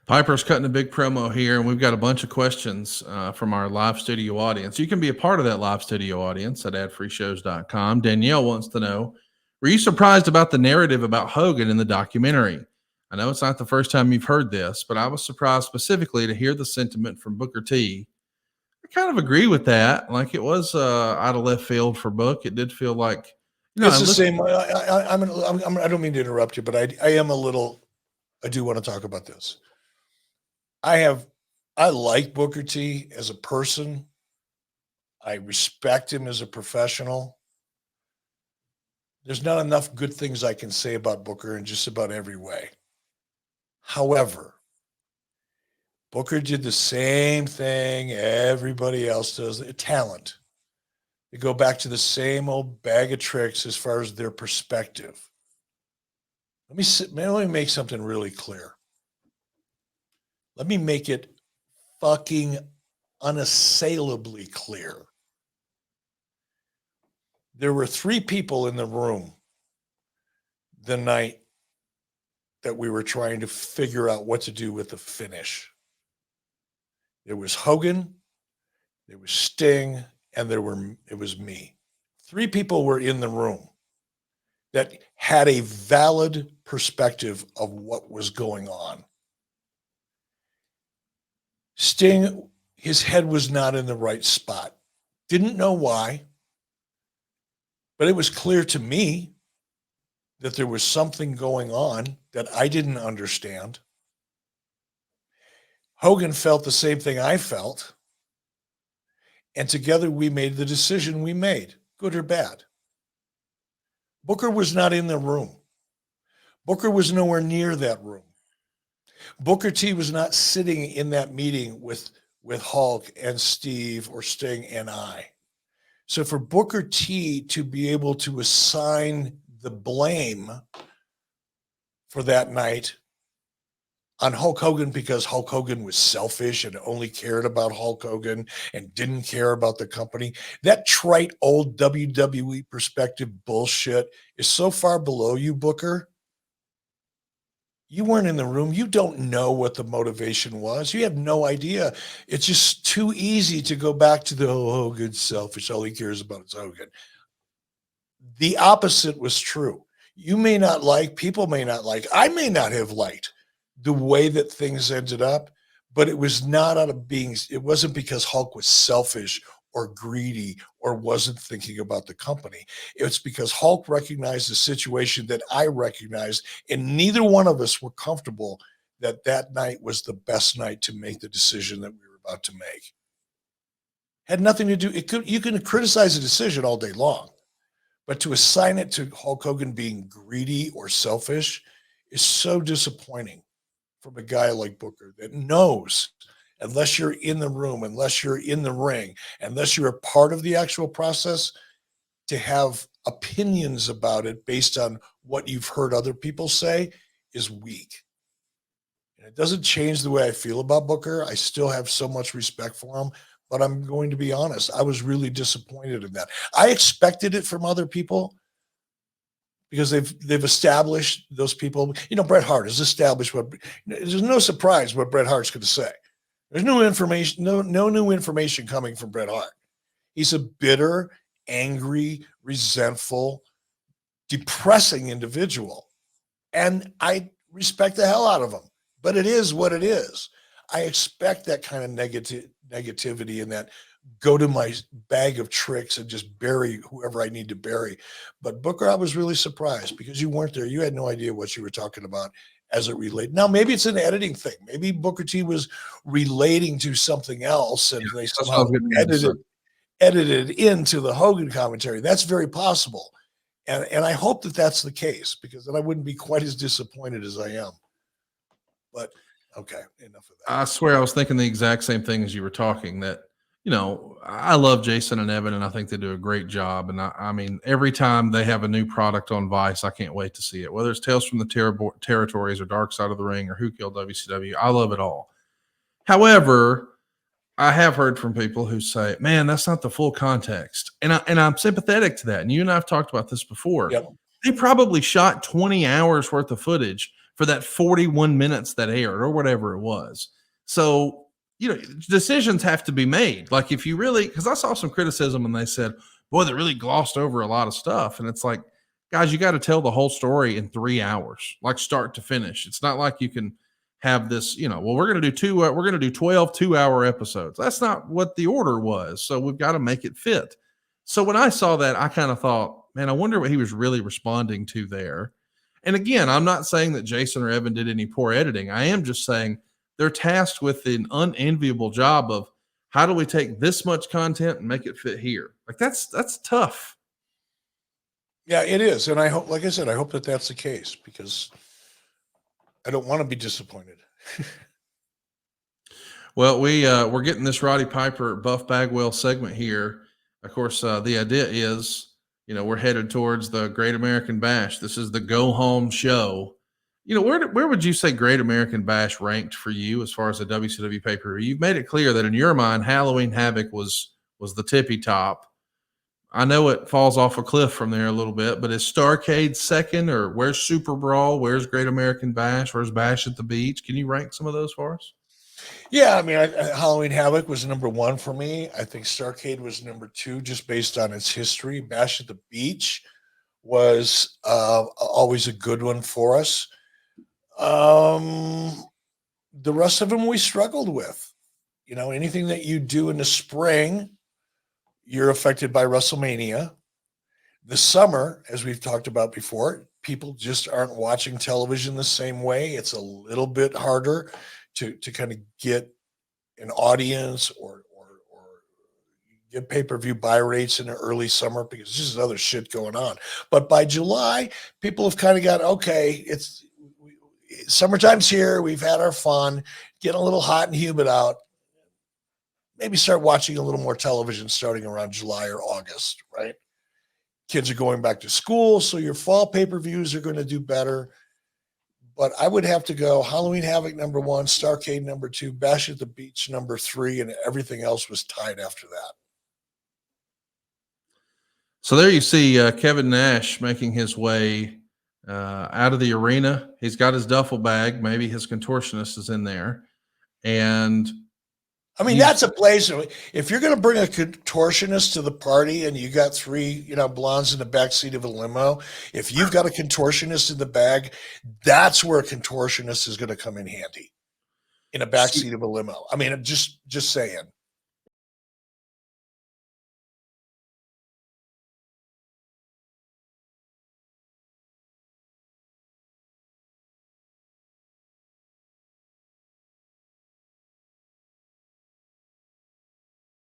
Piper's cutting a big promo here, and we've got a bunch of questions from our live studio audience. You can be a part of that live studio audience at adfreeshows.com. Danielle wants to know, were you surprised about the narrative about Hogan in the documentary? I know it's not the first time you've heard this, but I was surprised specifically to hear the sentiment from Booker T. I kind of agree with that. Like, it was out of left field for Book. It did feel like, it's the same. I don't mean to interrupt you, but I do want to talk about this. I like Booker T as a person. I respect him as a professional. There's not enough good things I can say about Booker in just about every way. However, Booker did the same thing everybody else does. Talent. They go back to the same old bag of tricks as far as their perspective. Let me make something really clear. Let me make it fucking unassailably clear. There were 3 people in the room the night that we were trying to figure out what to do with the finish. There was Hogan, there was Sting, and it was me. 3 people were in the room that had a valid perspective of what was going on. Sting, his head was not in the right spot. Didn't know why, but it was clear to me that there was something going on that I didn't understand. Hogan felt the same thing I felt. And together we made the decision we made, good or bad. Booker was not in the room. Booker was nowhere near that room. Booker T was not sitting in that meeting with Hulk and Steve or Sting and I. So for Booker T to be able to assign the blame for that night on Hulk Hogan because Hulk Hogan was selfish and only cared about Hulk Hogan and didn't care about the company, that trite old WWE perspective bullshit is so far below you, Booker. You weren't in the room. You don't know what the motivation was. You have no idea. It's just too easy to go back to the Hogan's selfish. All he cares about is Hogan. The opposite was true. You may not like, people may not like, I may not have liked the way that things ended up, but it was not out of it wasn't because Hulk was selfish or greedy or wasn't thinking about the company. It's because Hulk recognized the situation that I recognized, and neither one of us were comfortable that that night was the best night to make the decision that we were about to make. Had nothing to do, you can criticize a decision all day long, but to assign it to Hulk Hogan being greedy or selfish is so disappointing from a guy like Booker that knows, unless you're in the room, unless you're in the ring, unless you're a part of the actual process, to have opinions about it based on what you've heard other people say is weak. And it doesn't change the way I feel about Booker. I still have so much respect for him, but I'm going to be honest. I was really disappointed in that. I expected it from other people because they've established those people. You know, Bret Hart has established there's no surprise what Bret Hart's going to say. There's no information, no new information coming from Bret Hart. He's a bitter, angry, resentful, depressing individual. And I respect the hell out of him, but it is what it is. I expect that kind of negativity and that go to my bag of tricks and just bury whoever I need to bury. But Booker, I was really surprised because you weren't there. You had no idea what you were talking about as it related. Now, maybe it's an editing thing. Maybe Booker T was relating to something else and they somehow edited into the Hogan commentary. That's very possible. And I hope that that's the case, because then I wouldn't be quite as disappointed as I am. But okay, enough of that. I swear I was thinking the exact same thing as you were talking, that, you know, I love Jason and Evan, and I think they do a great job. And I mean, every time they have a new product on Vice, I can't wait to see it. Whether it's Tales from the Territories or Dark Side of the Ring or Who Killed WCW, I love it all. However, I have heard from people who say, man, that's not the full context. And I'm sympathetic to that. And you and I have talked about this before. Yep. They probably shot 20 hours worth of footage for that 41 minutes that aired or whatever it was. So, decisions have to be made. Like if you really, because I saw some criticism and they said, boy, they really glossed over a lot of stuff. And it's like, guys, you got to tell the whole story in 3 hours, like start to finish. It's not like you can have this, well, we're going to do we're going to do 12 2-hour episodes. That's not what the order was. So we've got to make it fit. So when I saw that, I kind of thought, man, I wonder what he was really responding to there. And again, I'm not saying that Jason or Evan did any poor editing. I am just saying they're tasked with an unenviable job of how do we take this much content and make it fit here? Like that's tough. Yeah, it is. And I hope, like I said, I hope that that's the case because I don't want to be disappointed. Well, we're getting this Roddy Piper Buff Bagwell segment here. Of course, the idea is, we're headed towards the Great American Bash. This is the go home show. Where would you say Great American Bash ranked for you as far as a WCW pay-per-view? You've made it clear that in your mind, Halloween Havoc was the tippy top. I know it falls off a cliff from there a little bit, but is Starrcade second, or where's Super Brawl? Where's Great American Bash? Where's Bash at the Beach? Can you rank some of those for us? Yeah, I mean, Halloween Havoc was number 1 for me. I think Starrcade was number 2, just based on its history. Bash at the Beach was always a good one for us. The rest of them we struggled with. Anything that you do in the spring, you're affected by WrestleMania. The summer, as we've talked about before, people just aren't watching television the same way. It's a little bit harder to kind of get an audience or get pay-per-view buy rates in the early summer because there's just other shit going on. But by July, people have kind of got, okay, summertime's here. We've had our fun, getting a little hot and humid out. Maybe start watching a little more television starting around July or August, right? Kids are going back to school, so your fall pay-per-views are going to do better. But I would have to go Halloween Havoc number 1, Starrcade number 2, Bash at the Beach number 3, and everything else was tied after that. So there you see Kevin Nash making his way out of the arena. He's got his duffel bag. Maybe his contortionist is in there. And I mean, that's a place. If you're going to bring a contortionist to the party and you got 3, blondes in the backseat of a limo, if you've got a contortionist in the bag, that's where a contortionist is going to come in handy in a backseat of a limo. I mean, I'm just saying.